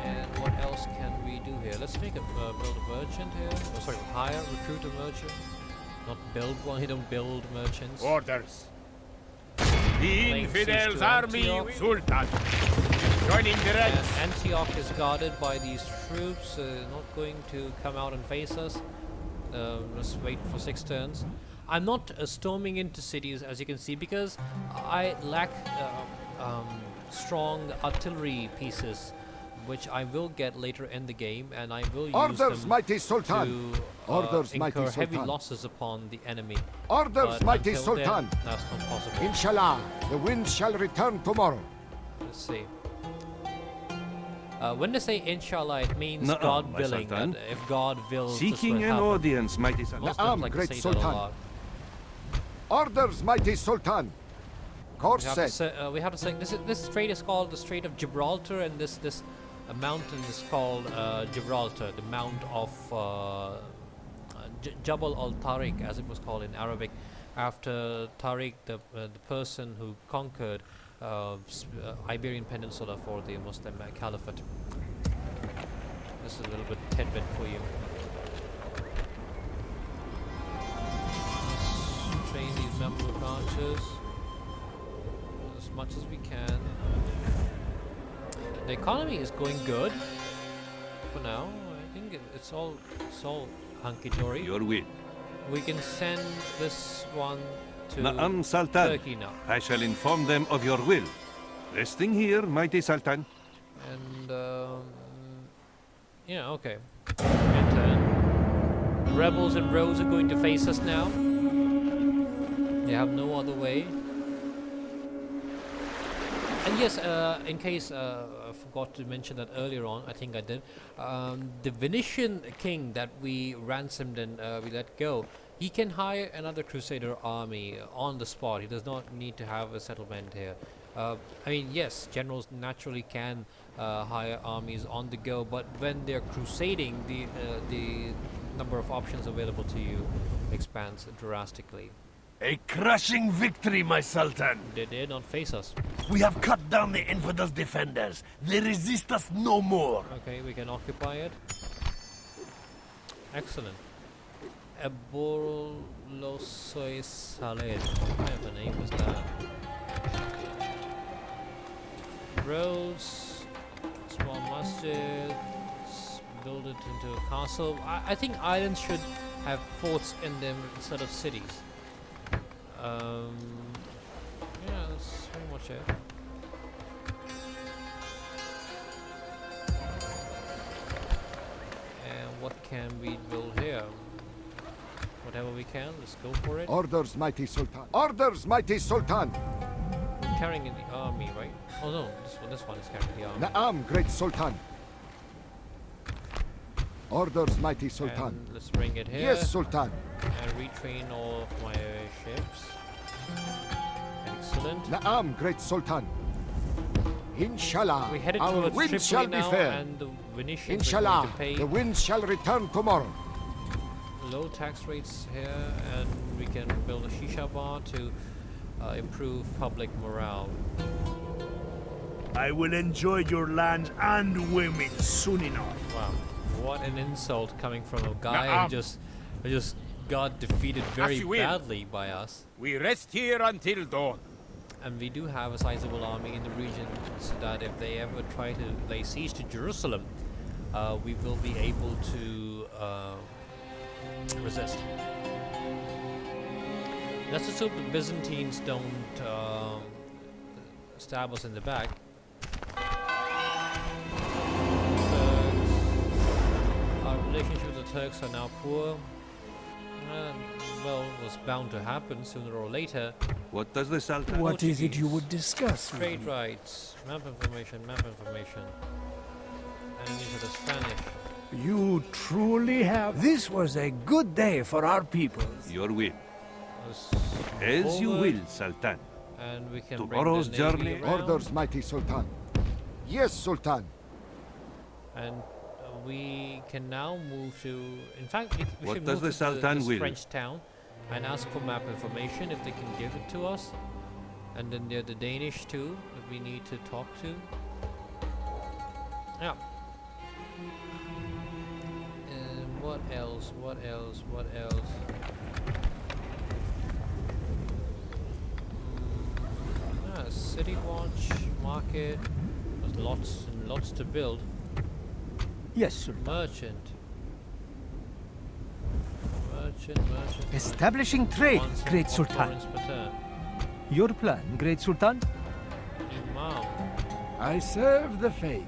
And what else can we do here? Let's make a build a merchant here. Oh, sorry, hire, recruit a merchant. Not build one. You don't build merchants. Orders. The Laying infidels' siege to army, Antioch. Sultan. Joining the And ranks. Antioch is guarded by these troops. Not going to come out and face us. Let's wait for 6 turns. I'm not storming into cities, as you can see, because I lack strong artillery pieces, which I will get later in the game, and I will use Orders, them mighty Sultan. to Orders, mighty incur heavy Sultan. losses upon the enemy. Orders, But mighty until then, Sultan. that's not possible. Inshallah, the wind shall return tomorrow. Let's see. When they say inshallah, it means Nuh-uh, God my willing. Sultan. That if God wills, Seeking this will an happen. audience, mighty son. Muslims Naam, like to great say that a Sultan. lot. Orders, mighty Sultan. Course set. We have to say this strait is called the Strait of Gibraltar, and this mountain is called Gibraltar, the Mount of Jabal al-Tariq, as it was called in Arabic, after Tariq, the person who conquered Iberian Peninsula for the Muslim Caliphate. this is a little bit tidbit for you. Let's train these members of archers as much as we can. The economy is going good for now. I think it's all hunky-dory. Your will. We can send this one to Na'am, Sultan. Turkey now. I shall inform them of your will. Resting here, mighty Sultan. And yeah, okay. End turn. The rebels and rogues are going to face us now. They have no other way. And yes, in case I forgot to mention that earlier on, I think I did. The Venetian king that we ransomed and we let go, he can hire another Crusader army on the spot. He does not need to have a settlement here. I mean, yes, generals naturally can hire armies on the go, but when they're crusading, the number of options available to you expands drastically. A crushing victory, my Sultan. They dare not face us. We have cut down the infidels' defenders. They resist us no more. Okay, we can occupy it. Excellent. Eborlosoy Saled. What kind of a name is that? Roads, small masjid, build it into a castle. I think islands should have forts in them instead of cities. Yeah, that's pretty much it. And what can we build here? Whatever we can, let's go for it. Orders, mighty Sultan. Orders, mighty Sultan. Carrying in the army, right? Oh no, this one is carrying the army. Na'am, great Sultan. Orders, mighty Sultan. And let's bring it here. Yes, Sultan. And retrain all of my ships. Excellent. Na'am, great Sultan. Inshallah, We headed our towards wind Tripoli shall be now, fair. and the Venetians are Inshallah, going to pay the wind shall return tomorrow. low tax rates here, and we can build a shisha bar to improve public morale. I will enjoy your land and women soon enough. Wow, what an insult coming from a guy who just got defeated very As you will. badly by us. We rest here until dawn. And we do have a sizable army in the region, so that if they ever try to lay siege to Jerusalem, we will be able to resist. Let's assume the Byzantines don't stab us in the back. Our relationship with the Turks are now poor. Well, it was bound to happen sooner or later. What does the Sultan... What is it you Portuguese. would discuss with Trade me? rights, map information, map information. Enemies of the Spanish. You truly have. This was a good day for our people. Your will. Let's As you forward, will, Sultan. And we can Tomorrow's bring the Navy journey- around, Orders, mighty Sultan. Yes, Sultan. and we can now move to. In fact, we What should does move the to Sultan this will? French town and ask for map information if they can give it to us. And then there are the Danish too that we need to talk to. Yeah. And what else? What else? What else? City watch, market. There's lots and lots to build. Yes, sir. Merchant. Merchant. Establishing trade, One cent great of Sultan. florins per turn. Your plan, great Sultan? Imam. I serve the faith.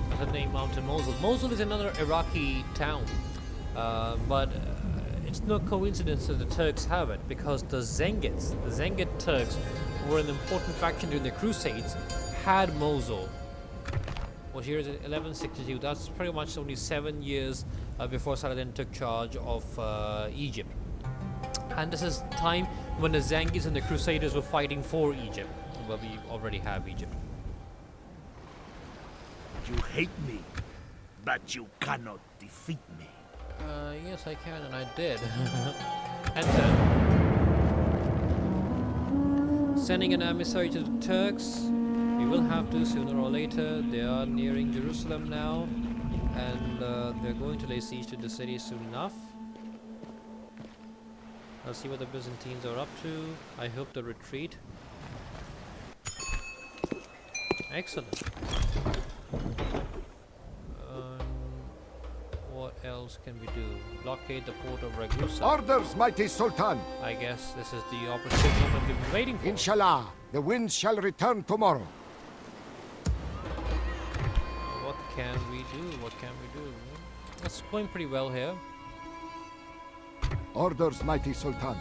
That's a name out in Mosul. Mosul is another Iraqi town. But it's no coincidence that the Turks have it, because the Zengid Turks, who were an important faction during the Crusades, had Mosul. Well, here's 1162. That's pretty much only 7 years before Saladin took charge of Egypt. And this is time when the Zengids and the Crusaders were fighting for Egypt. Well, we already have Egypt. You hate me, but you cannot defeat me. Yes, I can, and I did. Enter. Sending an emissary to the Turks. We will have to sooner or later. They are nearing Jerusalem now. and they're going to lay siege to the city soon enough. Let's see what the Byzantines are up to. I hope they retreat. Excellent. What else can we do? Blockade the port of Ragusa. Orders, mighty Sultan. I guess this is the opportune moment we've been waiting for. Inshallah, the winds shall return tomorrow. What can we do? What can we do? It's going pretty well here. Orders, mighty Sultan.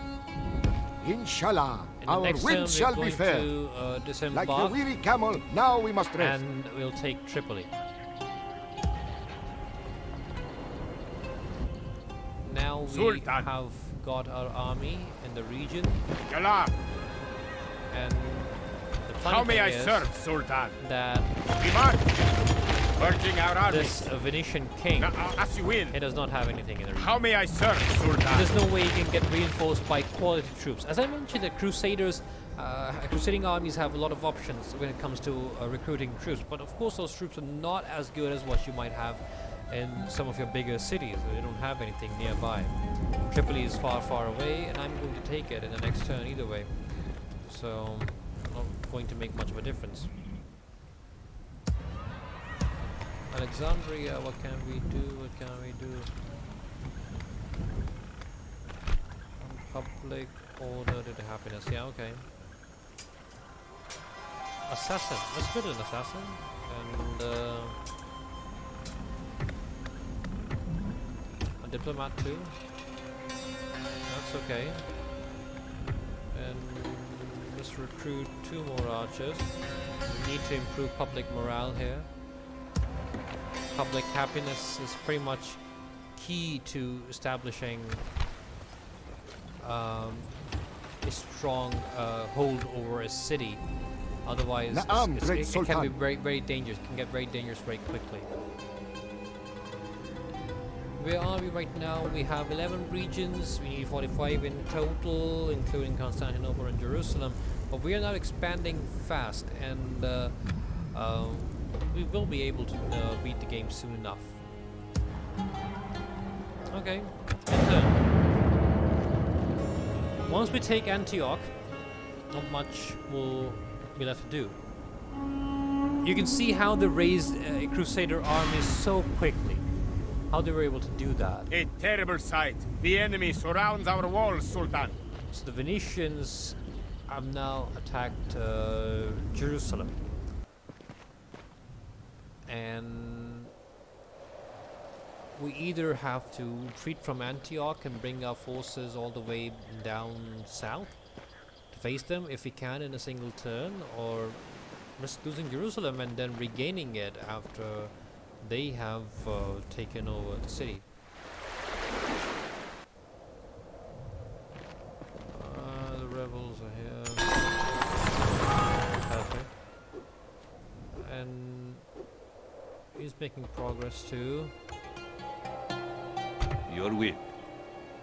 Inshallah, In the our next winds turn, shall we're be going fair. to Like the disembark, weary camel, now we must rest. and we'll take Tripoli. Now we Sultan. have got our army in the region, Yalla, and the funny how may thing I is serve, Sultan? that We march, purging our army. this Venetian king, As you will. he does not have anything in the region. How may I serve, Sultan? There's no way he can get reinforced by quality troops. As I mentioned, the Crusaders, crusading armies have a lot of options when it comes to recruiting troops. But of course, those troops are not as good as what you might have in some of your bigger cities. They don't have anything nearby. Tripoli is far, far away, and I'm going to take it in the next turn either way. So, not going to make much of a difference. Alexandria, what can we do? What can we do? Public order to the happiness. Yeah, okay. Assassin. Let's put an assassin. And a diplomat too. That's okay. And let's recruit 2 more archers. We need to improve public morale here. Public happiness is pretty much key to establishing a strong hold over a city. Otherwise, Na'am, great it can be Sultan. very, very dangerous. It can get very dangerous very quickly. Where are we right now? We have 11 regions. We need 45 in total, including Constantinople and Jerusalem. But we are now expanding fast, and we will be able to beat the game soon enough. Okay. And then, once we take Antioch, not much will be left to do. You can see how they raised Crusader armies so quickly. How they were able to do that. A terrible sight. The enemy surrounds our walls, Sultan. So the Venetians have now attacked Jerusalem. And we either have to retreat from Antioch and bring our forces all the way down south to face them if we can in a single turn, or risk losing Jerusalem and then regaining it after they have taken over the city. The rebels are here. Perfect. And he's making progress too. Your will.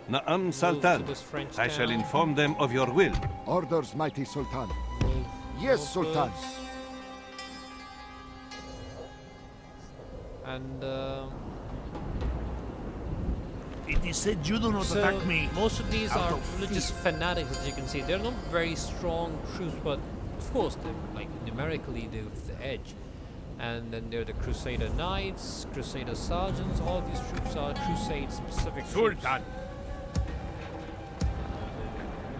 Na'am, Move to Sultan. this French I shall town. inform them of your will. Orders, mighty Sultan. Move Yes, northwards. Sultan. And It is said you do not so attack me. most of these out are of religious fanatics, as you can see. They're not very strong troops, but of course, they're like numerically they're the edge. And then there are the Crusader Knights, Crusader Sergeants. All these troops are Crusade specific troops. Sultan.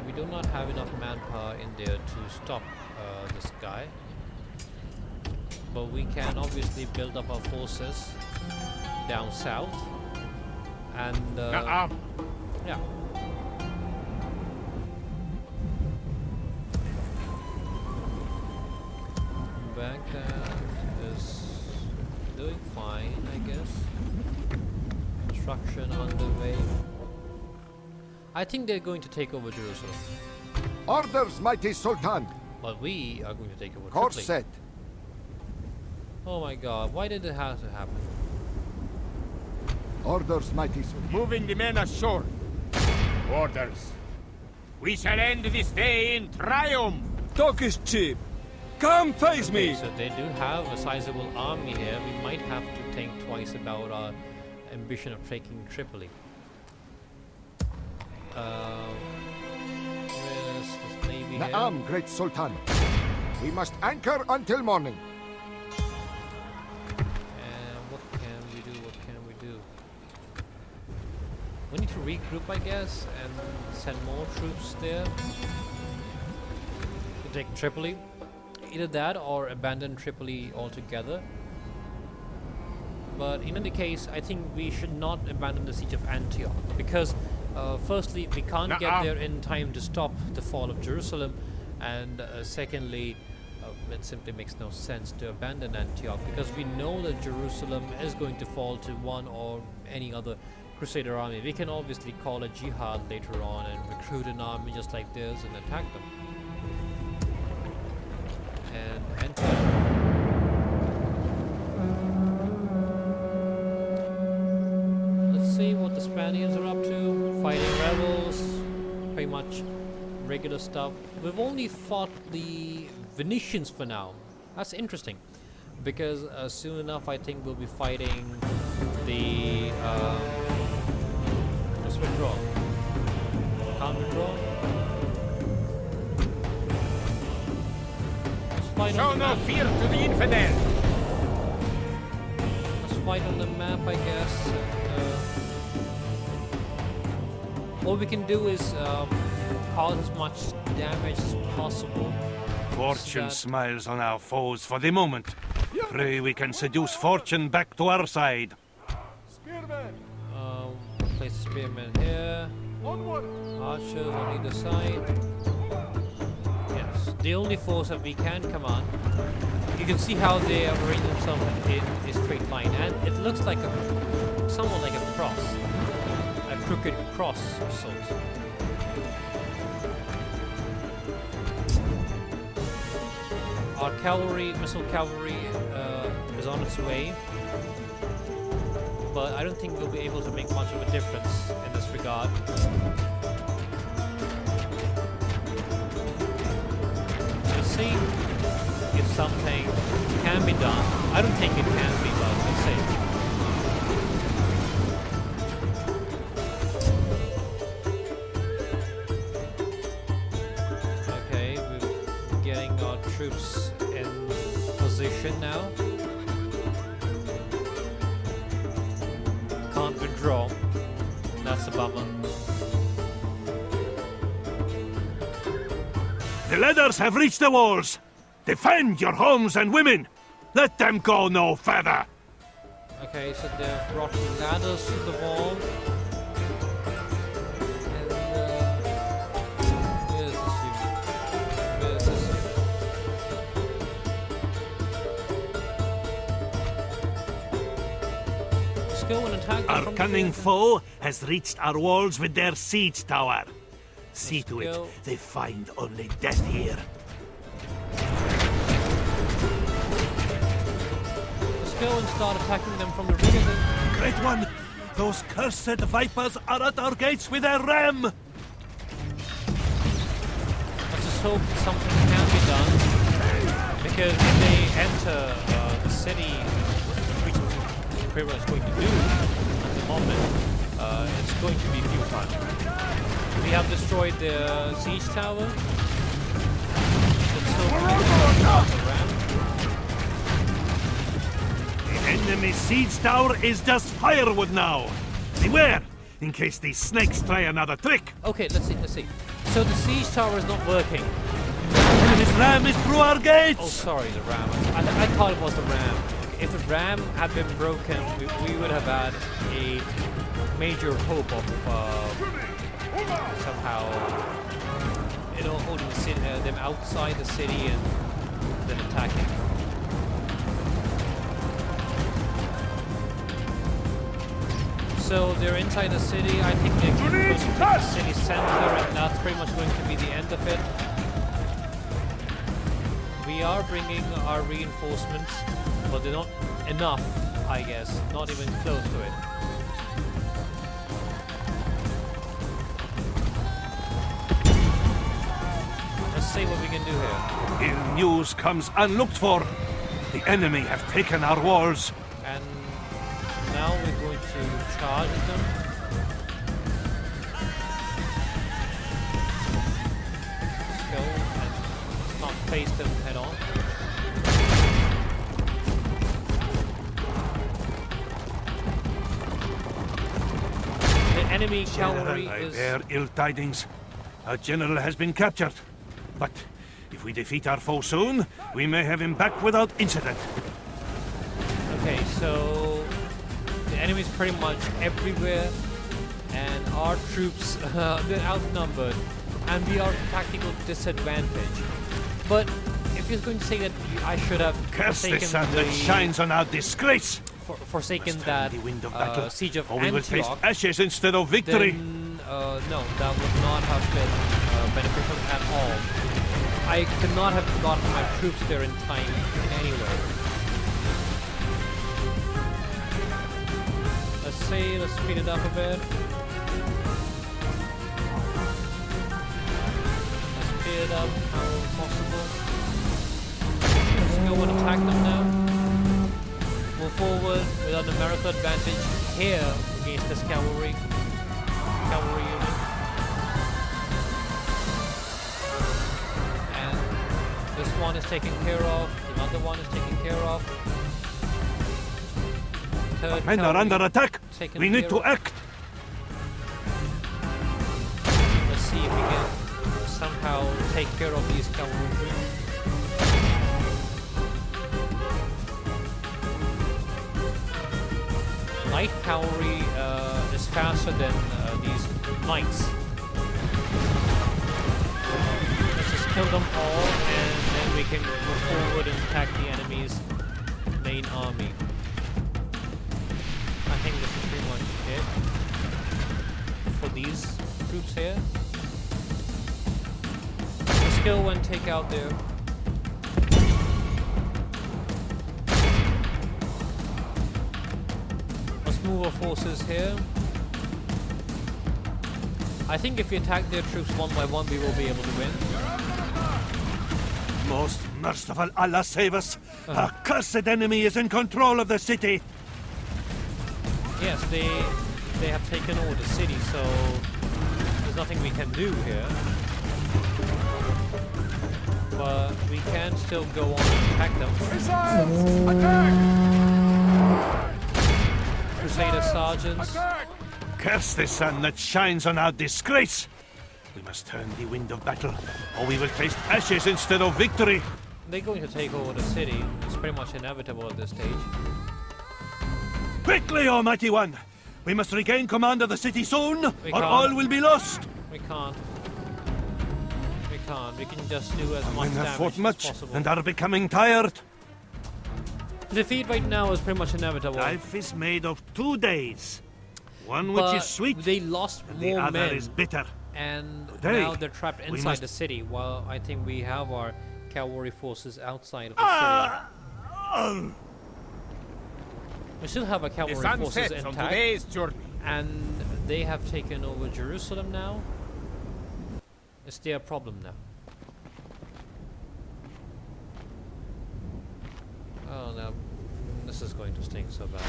We do not have enough manpower in there to stop this guy. But we can obviously build up our forces down south. And Na'am. yeah. Baghdad is doing fine, I guess. Construction underway. I think they're going to take over Jerusalem. Orders, mighty Sultan. But we are going to take over Course Tripoli. set. Oh my god, why did it have to happen? Orders, mighty Sultan. Moving the men ashore. Orders. We shall end this day in triumph. Talk is cheap. Come face Okay, so they do have a sizable army here. We might have to think twice about our ambition of taking Tripoli. Where's this navy here? Naam, great Sultan. We must anchor until morning. And what can we do? What can we do? We need to regroup, I guess, and send more troops there to take Tripoli. Either that or abandon Tripoli altogether. But in any case, I think we should not abandon the siege of Antioch because firstly, we can't get there in time to stop the fall of Jerusalem, and secondly, it simply makes no sense to abandon Antioch because we know that Jerusalem is going to fall to one or any other Crusader army. We can obviously call a jihad later on and recruit an army just like this and attack them. And Antioch. Let's see what the Spaniards are up to. Fighting rebels, pretty much regular stuff. We've only fought the Venetians for now. That's interesting because soon enough I think we'll be fighting the just withdraw. Can't withdraw. Let's fight Show on the no map. fear to the infidel. Let's fight on the map, I guess. All we can do is cause as much damage as possible. Fortune smiles on our foes for the moment. Pray we can seduce fortune back to our side. Place a spearman here. Archers on either side. Yes, the only force that we can command. You can see how they have arranged themselves in a straight line, and it looks like somewhat like a cross, a crooked cross of sorts. Our cavalry, missile cavalry, is on its way, but I don't think we'll be able to make much of a difference in this regard. We'll see if something can be done. I don't think it can be, but we'll see. Okay, we're getting our troops in position now. Can't withdraw. That's a bummer. The ladders have reached the walls. Defend your homes and women. Let them go no further. Okay, so they've brought the ladders to the wall. And where is this unit? Where is this unit? Let's go and attack them Our from the cunning rear. foe has reached our walls with their siege tower. See to it go. they find only death here. Let's go and start attacking them from the rear then. Great one! Those cursed vipers are at our gates with their ram! Let's just hope something can be done. Because if they enter the city, which is pretty much going to do at the moment, it's going to be futile. We have destroyed the siege tower. Let's hope we can start the ram. The enemy siege tower is just firewood now. Beware, in case these snakes try another trick. Okay, let's see. So the siege tower is not working. Enemy's ram is through our gates. Oh, sorry, the ram. I thought it was the ram. If the ram had been broken, we would have had a major hope of somehow, holding them outside the city and then attacking. So they're inside the city. I think they're going to the city center, and that's pretty much going to be the end of it. We are bringing our reinforcements, but they're not enough, I guess. Not even close to it. see what we can do here. Ill news comes unlooked for. The enemy have taken our walls. And now we're going to charge at them. Let's go and not face them head on. The enemy cavalry General, I is... bear ill tidings. Our general has been captured. But if we defeat our foe soon, we may have him back without incident. Okay, so the enemy's pretty much everywhere, and our troops, they're outnumbered, and we are at tactical disadvantage. But if you're going to say that I should have Curse the forsaken sun that shines on our disgrace! forsaken that the wind of battle, siege of or we will taste Antioch, ashes instead of victory. then no, that would not have been beneficial at all. I could not have gotten my troops there in time in any way. Let's speed it up a bit. Let's speed it up how possible. Let's go and attack them now. Move forward with a numerical advantage here against this cavalry unit. And this one is taken care of. Another one is taken care of. Third Men are under attack. taken We need care to of. act. Let's see if we can somehow take care of these cavalry troops. Light cavalry is faster than these knights. Let's just kill them all, and then we can move forward and attack the enemy's main army. I think this is pretty much it for these troops here. Let's go and take out their... Let's move our forces here. I think if we attack their troops one by one, we will be able to win. Most merciful Allah save us. Our cursed enemy is in control of the city. Yes, they have taken over the city, so there's nothing we can do here. But we can still go on and attack them. Missiles! Attack! Crusader sergeants. Curse the sun that shines on our disgrace. We must turn the wind of battle, or we will taste ashes instead of victory. They're going to take over the city. It's pretty much inevitable at this stage. Quickly, Almighty One! We must regain command of the city soon, or can't. all will be lost. We can't. We can't. We can just do as much Men have damage fought as much possible. and are becoming tired. Defeat right now is pretty much inevitable. Life is made of 2 days. One But which is sweet, they lost and the more other men, is bitter. and Today, now they're trapped we inside must- the city. While I think we have our cavalry forces outside of the city. We still have our The cavalry sun forces sets on intact, today's journey. and they have taken over Jerusalem now. It's their problem now. Oh no, this is going to stink so bad.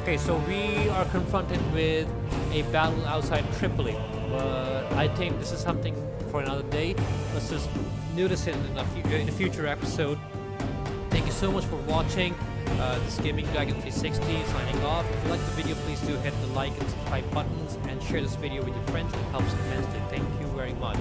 Okay, so we are confronted with a battle outside Tripoli, but I think this is something for another day. Let's just do this in a future episode. Thank you so much for watching. This is Gaming Dragon 360 signing off. If you like the video, please do hit the like and subscribe buttons and share this video with your friends. It helps immensely. Thank you very much.